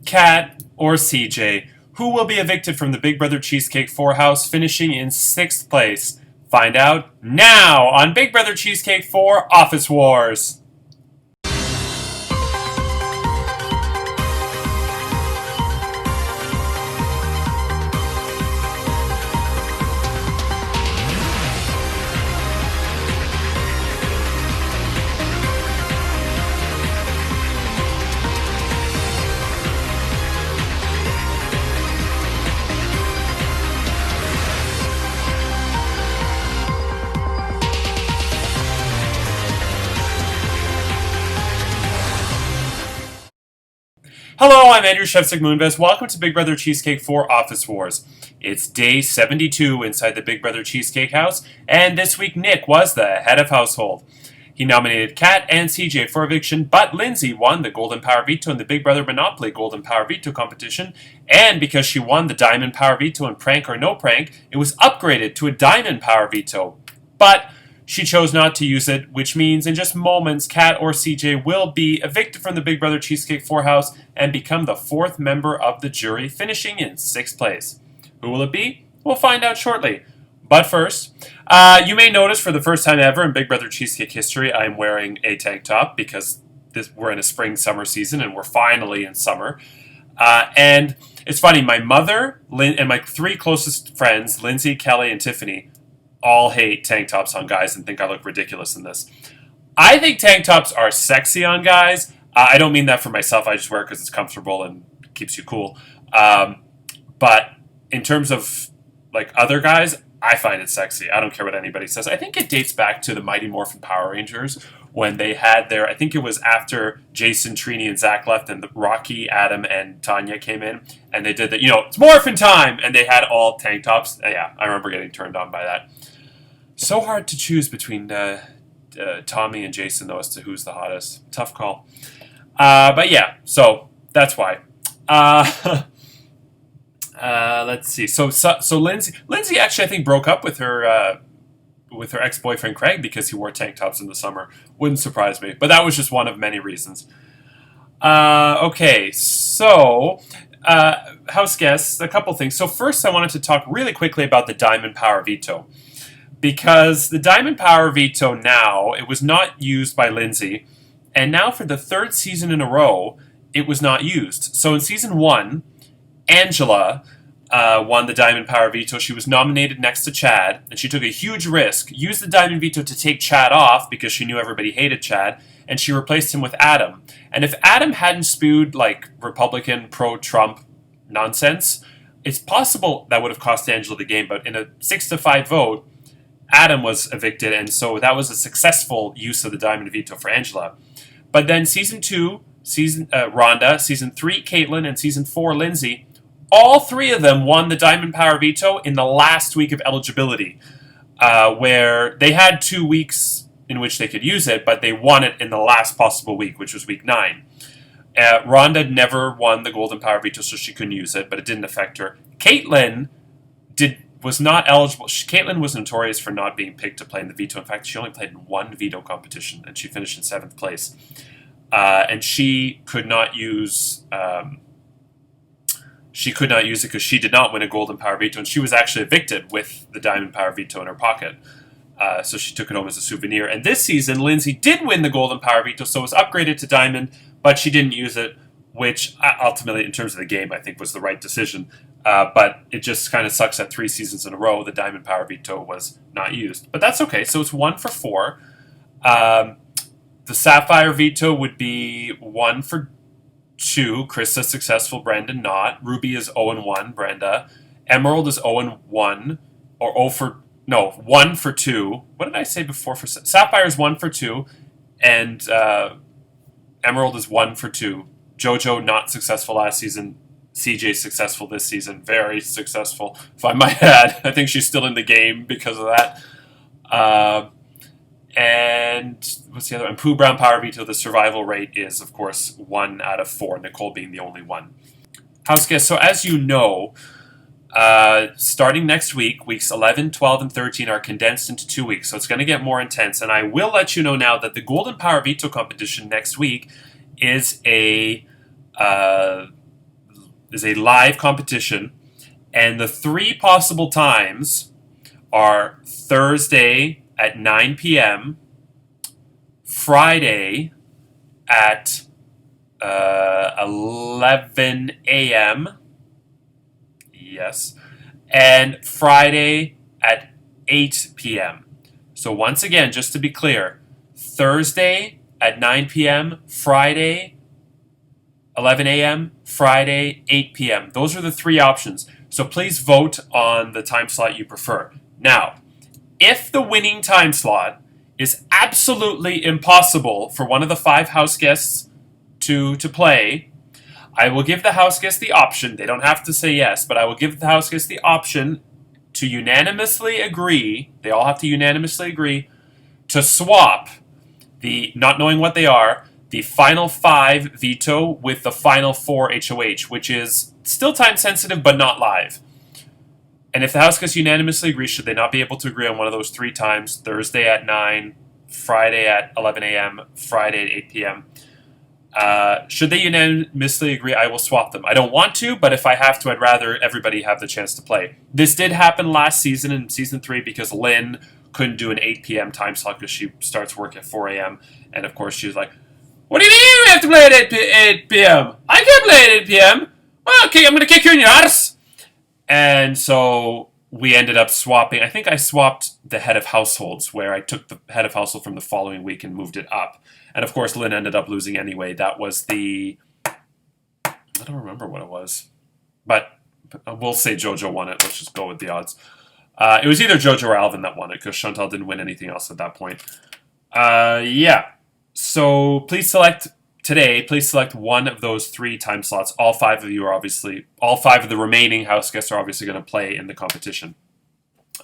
Kat, or CJ, who will be evicted from the Big Brother Cheesecake 4 house, finishing in 6th place? Find out now on Big Brother Cheesecake 4 Office Wars. Hello, I'm Andrew Shevsik Moonves. Welcome to Big Brother Cheesecake 4 Office Wars. It's day 72 inside the Big Brother Cheesecake house, and this week Nick was the head of household. He nominated Kat and CJ for eviction, but Lindsay won the Golden Power Veto in the Big Brother Monopoly Golden Power Veto competition, and because she won the Diamond Power Veto in Prank or No Prank, it was upgraded to a Diamond Power Veto. But she chose not to use it, which means in just moments, Kat or CJ will be evicted from the Big Brother Cheesecake 4 house and become the 4th member of the jury, finishing in 6th place. Who will it be? We'll find out shortly. But first, you may notice for the first time ever in Big Brother Cheesecake history, I'm wearing a tank top because we're in a spring-summer season and we're finally in summer. And it's funny, my mother and my 3 closest friends, Lindsay, Kelly, and Tiffany, all hate tank tops on guys and think I look ridiculous in this. I think tank tops are sexy on guys. I don't mean that for myself. I just wear it because it's comfortable and keeps you cool. But in terms of like other guys, I find it sexy. I don't care what anybody says. I think it dates back to the Mighty Morphin Power Rangers when they had I think it was after Jason, Trini, and Zach left and Rocky, Adam, and Tanya came in. And they did it's Morphin time! And they had all tank tops. Yeah, I remember getting turned on by that. So hard to choose between Tommy and Jason, though, as to who's the hottest. Tough call. But yeah, so that's why. Let's see. So Lindsay actually, I think, broke up with her ex-boyfriend Craig because he wore tank tops in the summer. Wouldn't surprise me. But that was just one of many reasons. Okay, so house guests, a couple things. So first, I wanted to talk really quickly about the Diamond Power Veto. Because the Diamond Power Veto now, it was not used by Lindsay, and now for the 3rd season in a row, it was not used. So in season 1, Angela won the Diamond Power Veto. She was nominated next to Chad, and she took a huge risk, used the Diamond Veto to take Chad off because she knew everybody hated Chad, and she replaced him with Adam. And if Adam hadn't spewed like Republican pro-Trump nonsense, it's possible that would have cost Angela the game, but in a 6-5 vote, Adam was evicted, and so that was a successful use of the Diamond Veto for Angela. But then season 2, Rhonda, season 3, Caitlyn, and season 4, Lindsay, all 3 of them won the Diamond Power Veto in the last week of eligibility, where they had 2 weeks in which they could use it, but they won it in the last possible week, which was week 9. Rhonda never won the Golden Power Veto, so she couldn't use it, but it didn't affect her. Caitlyn was not eligible. Caitlyn was notorious for not being picked to play in the veto. In fact, she only played in 1 veto competition, and she finished in 7th place. And she could not use it because she did not win a Golden Power Veto, and she was actually evicted with the Diamond Power Veto in her pocket. So she took it home as a souvenir. And this season, Lindsay did win the Golden Power Veto, so it was upgraded to Diamond, but she didn't use it, which ultimately, in terms of the game, I think was the right decision. But it just kind of sucks that 3 seasons in a row, the Diamond Power Veto was not used. But that's okay. So it's 1 for 4. The Sapphire Veto would be 1 for 2. Krista successful, Brendan not. Ruby is 0-1, Brenda. Emerald is 0-1, or 1 for 2. What did I say before? Sapphire is 1 for 2, and Emerald is 1 for 2. JoJo not successful last season. CJ successful this season, very successful, if I might add. I think she's still in the game because of that. And what's the other one? Pooh Brown Power Veto, the survival rate is, of course, 1 out of 4, Nicole being the only one. House guests, so as you know, starting next week, weeks 11, 12, and 13 are condensed into 2 weeks, so it's going to get more intense. And I will let you know now that the Golden Power Veto competition next week is a is a live competition, and the 3 possible times are Thursday at 9 p.m., Friday at 11 a.m., yes, and Friday at 8 p.m. So once again, just to be clear, Thursday at 9 p.m., Friday 11 a.m., Friday 8 p.m. Those are the 3 options. So please vote on the time slot you prefer. Now, if the winning time slot is absolutely impossible for one of the 5 house guests to play, I will give the house guest the option. They don't have to say yes, but I will give the house guest the option to unanimously agree. They all have to unanimously agree to swap the, not knowing what they are, the final 5 veto with the final 4 HOH, which is still time sensitive but not live. And if the house guests unanimously agree, should they not be able to agree on one of those 3 times, Thursday at 9, Friday at 11 a.m., Friday at 8 p.m., should they unanimously agree, I will swap them. I don't want to, but if I have to, I'd rather everybody have the chance to play. This did happen last season in Season 3 because Lynn couldn't do an 8 p.m. time slot because she starts work at 4 a.m. And of course she was like, what do you mean we have to play at 8 p.m.? I can't play at 8 p.m. Well, okay, I'm going to kick you in your arse. And so we ended up swapping. I think I swapped the head of households, where I took the head of household from the following week and moved it up. And of course, Lynn ended up losing anyway. That was the... I don't remember what it was. But we'll say JoJo won it. Let's just go with the odds. It was either JoJo or Alvin that won it, because Chantal didn't win anything else at that point. Yeah. So please select one of those 3 time slots. All 5 of you are obviously, all 5 of the remaining house guests are obviously going to play in the competition.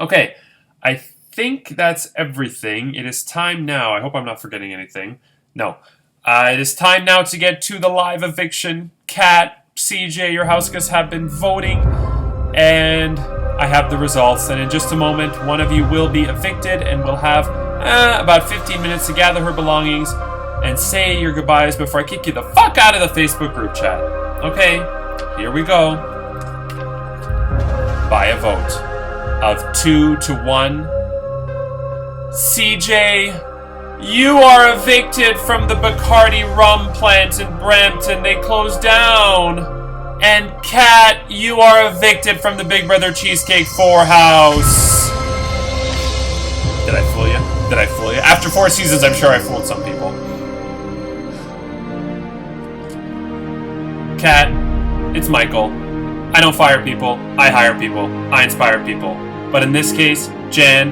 Okay, I think that's everything. It is time now. I hope I'm not forgetting anything. No. It is time now to get to the live eviction. Kat, CJ, your house guests have been voting, and I have the results. And in just a moment, one of you will be evicted, and we'll have about 15 minutes to gather her belongings and say your goodbyes before I kick you the fuck out of the Facebook group chat. Okay, here we go. By a vote of 2-1, CJ, you are evicted from the Bacardi rum plant in Brampton. They closed down. And Kat, you are evicted from the Big Brother Cheesecake 4 house. Did I fool you? Did I fool you? After 4 seasons, I'm sure I fooled some people. Kat, it's Michael. I don't fire people. I hire people. I inspire people. But in this case, Jan,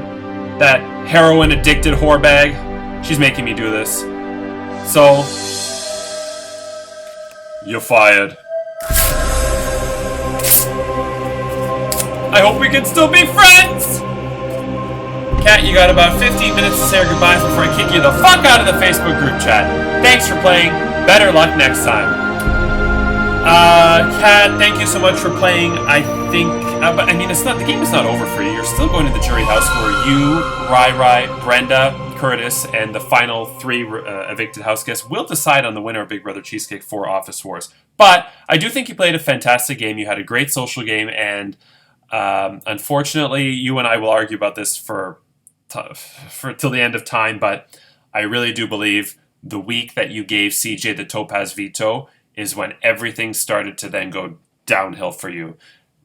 that heroin-addicted whore bag, she's making me do this. So, you're fired. I hope we can still be friends! Kat, you got about 15 minutes to say your goodbyes before I kick you the fuck out of the Facebook group chat. Thanks for playing. Better luck next time. Kat, thank you so much for playing. I think, but I mean, the game is not over for you. You're still going to the jury house where you, Rai, Brenda, Curtis, and the final 3 evicted house guests will decide on the winner of Big Brother Cheesecake 4 Office Wars. But I do think you played a fantastic game. You had a great social game, and unfortunately, you and I will argue about this for till the end of time, but I really do believe the week that you gave CJ the Topaz veto is when everything started to then go downhill for you.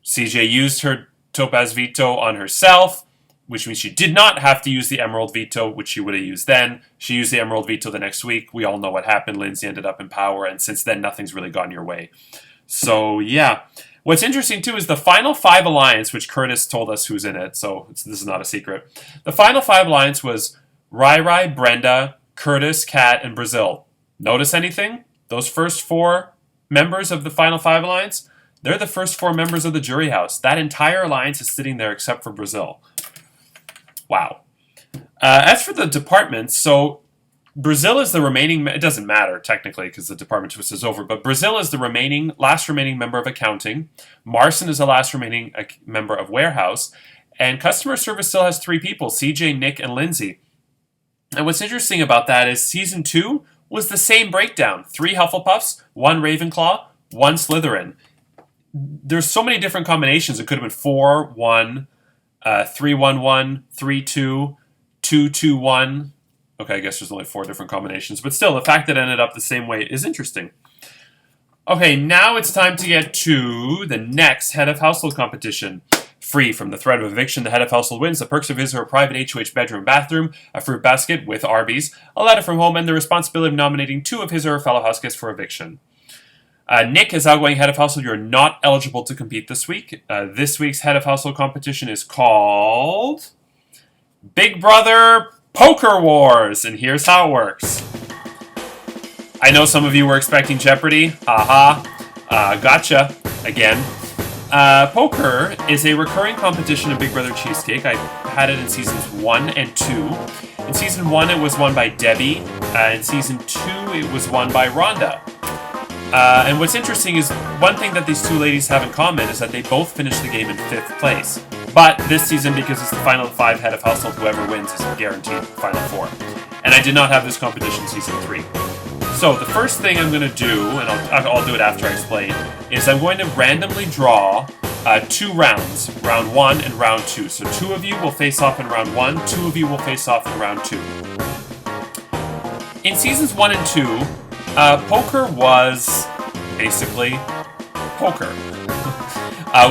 CJ used her Topaz veto on herself, which means she did not have to use the Emerald veto, which she would have used then. She used the Emerald veto the next week. We all know what happened. Lindsay ended up in power, and since then, nothing's really gone your way. So, yeah. What's interesting, too, is the Final 5 Alliance, which Curtis told us who's in it, so this is not a secret. The Final 5 Alliance was Rai, Brenda, Curtis, Kat, and Brazil. Notice anything? Those first 4 members of the Final 5 Alliance, they're the first 4 members of the jury house. That entire alliance is sitting there except for Brazil. Wow. As for the departments, so Brazil is the remaining... It doesn't matter, technically, because the department twist is over, but Brazil is the last remaining member of accounting. Marcin is the last remaining member of warehouse. And customer service still has 3 people, CJ, Nick, and Lindsay. And what's interesting about that is Season 2 was the same breakdown. 3 Hufflepuffs, 1 Ravenclaw, 1 Slytherin. there's so many different combinations. It could have been 4-1, 3-1-1, 3-2, 2-2-1. Okay, I guess there's only 4 different combinations, but still, the fact that it ended up the same way is interesting. Okay, now it's time to get to the next head of household competition. Free from the threat of eviction, the head of household wins the perks of his or her private HOH bedroom bathroom, a fruit basket with Arby's, a letter from home, and the responsibility of nominating 2 of his or her fellow house guests for eviction. Nick, as outgoing head of household, you're not eligible to compete this week. This week's head of household competition is called Big Brother Poker Wars, and here's how it works. I know some of you were expecting Jeopardy. Gotcha. Again. Poker is a recurring competition in Big Brother Cheesecake. I had it in seasons 1 and 2. In season 1, it was won by Debbie. In season 2, it was won by Rhonda. And what's interesting is one thing that these 2 ladies have in common is that they both finished the game in 5th place. But this season, because it's the final 5 head of household, whoever wins is guaranteed final 4. And I did not have this competition in season 3. So the first thing I'm going to do, and I'll do it after I explain, is I'm going to randomly draw 2 rounds, round 1 and round 2. So 2 of you will face off in round 1, 2 of you will face off in round 2. In seasons 1 and 2, poker was basically poker.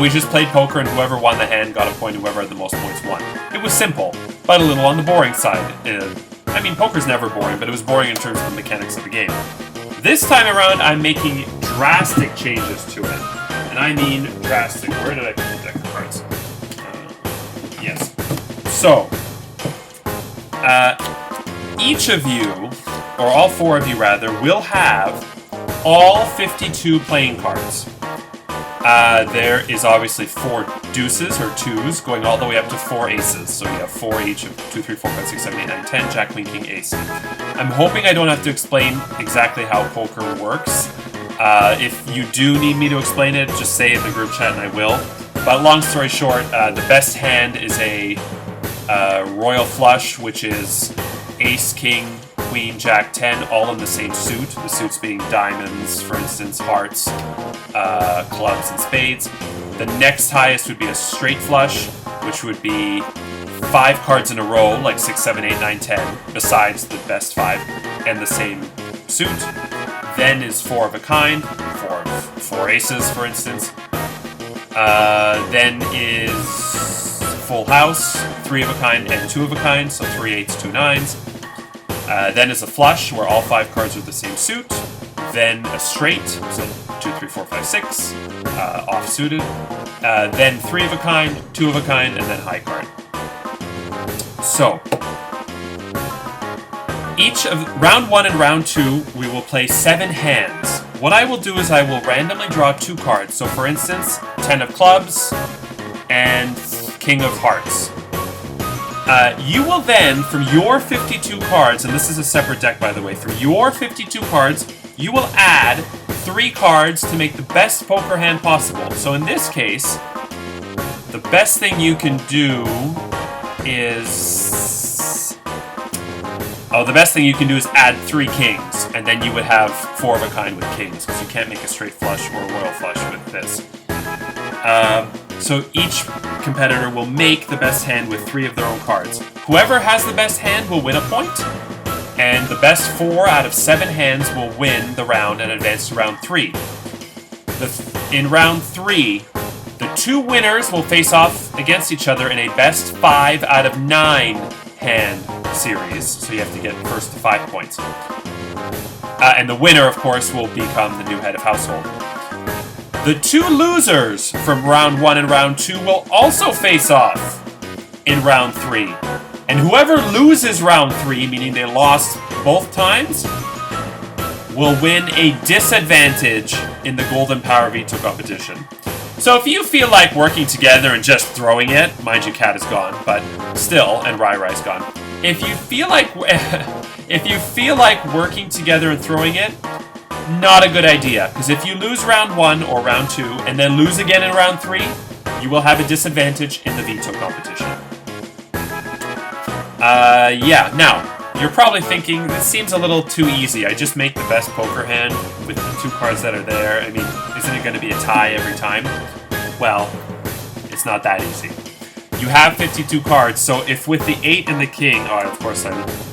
We just played poker, and whoever won the hand got a point, and whoever had the most points won. It was simple, but a little on the boring side. I mean, poker's never boring, but it was boring in terms of the mechanics of the game. This time around, I'm making drastic changes to it. And I mean drastic. Where did I put the deck of cards? Yes. So, each of you, or all 4 of you rather, will have all 52 playing cards. There is obviously 4 deuces, or 2s, going all the way up to 4 aces. So you have 4 each of 2, 3, 4, 5, 6, 7, 8, 9, 10, Jack, Queen, King, Ace. I'm hoping I don't have to explain exactly how poker works. If you do need me to explain it, just say it in the group chat and I will. But long story short, the best hand is a royal flush, which is Ace, King, Queen, Jack, 10, all in the same suit. The suits being diamonds, for instance, hearts, clubs, and spades. The next highest would be a straight flush, which would be 5 cards in a row, like 6, 7, 8, 9, 10, besides the best 5, and the same suit. Then is 4 of a kind, 4 aces, for instance. Then is full house, 3 of a kind and 2 of a kind, so 3 8s, 2 9s. Then is a flush, where all 5 cards are the same suit. Then a straight, so 2, 3, 4, 5, 6, off-suited. Then 3 of a kind, 2 of a kind, and then high card. So, each of round 1 and round 2, we will play 7 hands. What I will do is I will randomly draw 2 cards. So, for instance, 10 of clubs and King of hearts. You will then, from your 52 cards, and this is a separate deck by the way, from your 52 cards, you will add 3 cards to make the best poker hand possible. So in this case, the best thing you can do is... the best thing you can do is add 3 kings, and then you would have 4 of a kind with kings, because you can't make a straight flush or a royal flush with this. So each competitor will make the best hand with 3 of their own cards. Whoever has the best hand will win a point, and the best 4 out of 7 hands will win the round and advance to round 3. In round 3, the 2 winners will face off against each other in a best 5 out of 9 hand series, so you have to get first to 5 points. And the winner, of course, will become the new head of household. The 2 losers from round 1 and round 2 will also face off in round 3. And whoever loses round 3, meaning they lost both times, will win a disadvantage in the Golden Power Veto competition. So if you feel like working together and just throwing it, mind you, Cat is gone, but still, and Rai Rai's gone. If you feel like working together and throwing it, not a good idea, because if you lose round 1 or round 2 and then lose again in round 3, you will have a disadvantage in the veto competition. Now, you're probably thinking, this seems a little too easy. I just make the best poker hand with the 2 cards that are there. I mean, isn't it going to be a tie every time? Well, it's not that easy. You have 52 cards, so if with the 8 and the king... Oh, of course I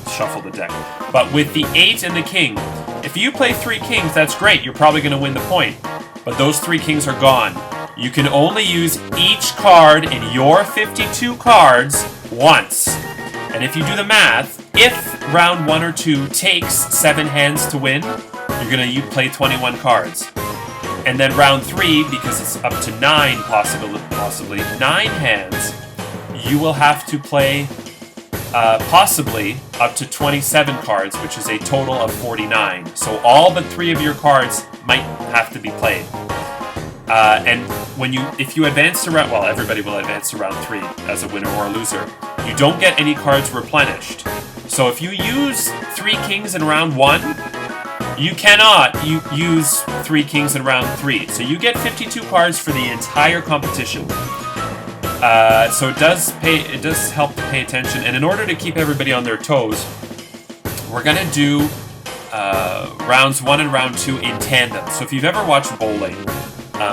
shuffle the deck. But with the 8 and the king, if you play 3 kings, that's great. You're probably going to win the point. But those 3 kings are gone. You can only use each card in your 52 cards once. And if you do the math, if round 1 or 2 takes 7 hands to win, you're going to play 21 cards. And then round 3, because it's up to 9, possibly 9 hands, you will have to play possibly up to 27 cards, which is a total of 49. So all but 3 of your cards might have to be played. And if you advance to round, well, everybody will advance to round 3 as a winner or a loser. You don't get any cards replenished. So if you use 3 kings in round 1, you cannot use 3 kings in round 3. So you get 52 cards for the entire competition. So it does help to pay attention. And in order to keep everybody on their toes, we're gonna do rounds 1 and round 2 in tandem. So if you've ever watched bowling,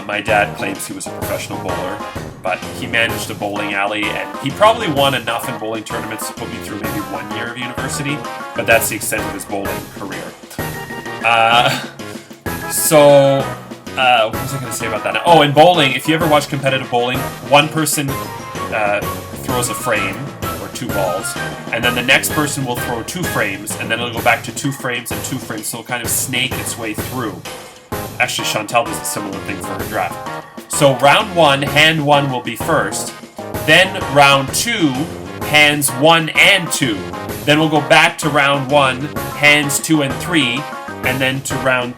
my dad claims he was a professional bowler, but he managed a bowling alley, and he probably won enough in bowling tournaments to put me through maybe 1 year of university, but that's the extent of his bowling career. What was I going to say about that now? Oh, in bowling, if you ever watch competitive bowling, one person throws a frame, or 2 balls, and then the next person will throw 2 frames, and then it'll go back to 2 frames and 2 frames, so it'll kind of snake its way through. Actually, Chantal does a similar thing for her draft. So round 1, hand 1 will be first. Then round 2, hands 1 and 2. Then we'll go back to round 1, hands 2 and 3. And then to round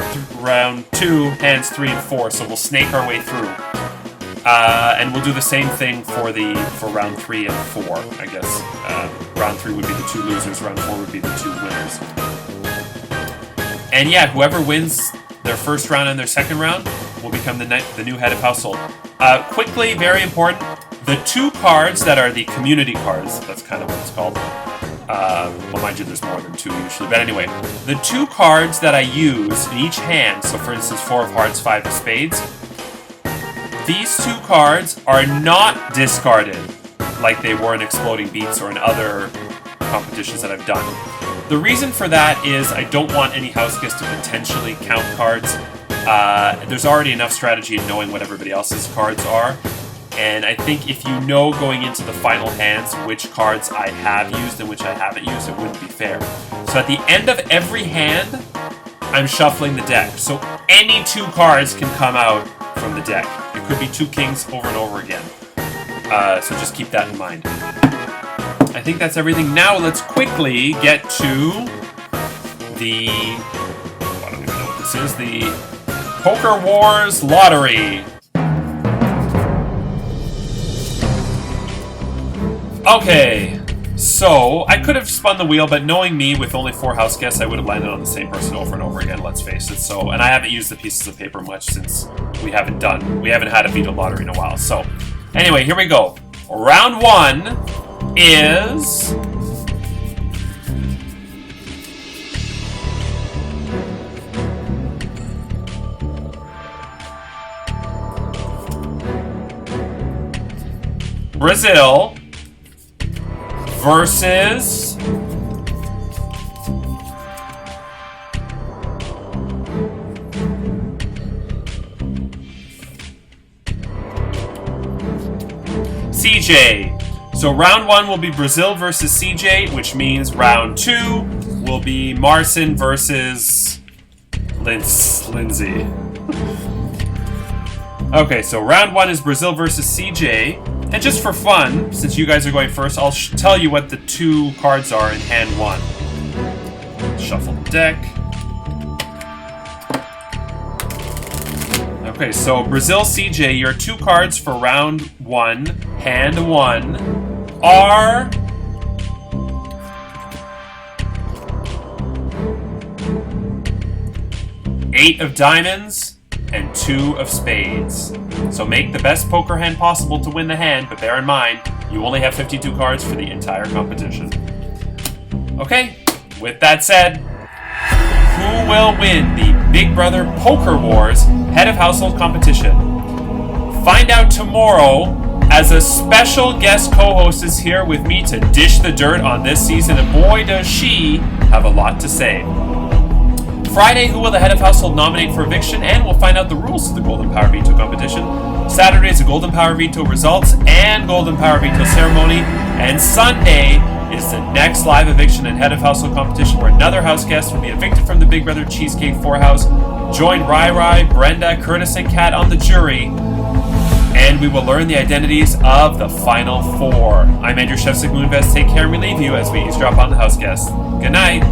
2, hands 3 and 4. So we'll snake our way through. And we'll do the same thing for round 3 and 4, I guess. Round 3 would be the 2 losers. Round 4 would be the 2 winners. And yeah, whoever wins their first round and their second round will become the new head of household. Quickly, very important, the 2 cards that are the community cards, that's kind of what it's called. Well, mind you, there's more than 2 usually. But anyway, the 2 cards that I use in each hand, so for instance, 4 of hearts, 5 of spades, these 2 cards are not discarded like they were in Exploding Beats or in other competitions that I've done. The reason for that is I don't want any house guests to potentially count cards. There's already enough strategy in knowing what everybody else's cards are. And I think if you know going into the final hands which cards I have used and which I haven't used, it wouldn't be fair. So at the end of every hand, I'm shuffling the deck. So any 2 cards can come out from the deck. It could be 2 kings over and over again. So just keep that in mind. I think that's everything. Now let's quickly get to the... I don't even know what this is. The Poker Wars Lottery. Okay, so I could have spun the wheel, but knowing me, with only 4 house guests, I would have landed on the same person over and over again, let's face it. So, and I haven't used the pieces of paper much since we haven't had a Veto lottery in a while. So, anyway, here we go. Round 1 is... Brazil versus CJ. So round 1 will be Brazil versus CJ, which means round 2 will be Marcin versus Lindsay. Okay, so round 1 is Brazil versus CJ. And just for fun, since you guys are going first, I'll tell you what the 2 cards are in hand 1. Shuffle the deck. Okay, so Brazil CJ, your 2 cards for round 1, hand 1, are... Eight of diamonds and 2 of spades. So make the best poker hand possible to win the hand, but bear in mind, you only have 52 cards for the entire competition. Okay, with that said, who will win the Big Brother Poker Wars Head of Household competition. Find out tomorrow, as a special guest co-host is here with me to dish the dirt on this season, and boy does she have a lot to say. Friday, who will the head of household nominate for eviction, and we'll find out the rules of the Golden Power Veto competition. Saturday is the Golden Power Veto results and Golden Power Veto ceremony, and Sunday is the next live eviction and head of household competition, where another house guest will be evicted from the Big Brother Cheesecake 4 house. Join Rai, Brenda, Curtis, and Kat on the jury, and we will learn the identities of the final four. I'm Andrew Shevsik Moonves. Take care, and we leave you as we eavesdrop on the house guests. Good night.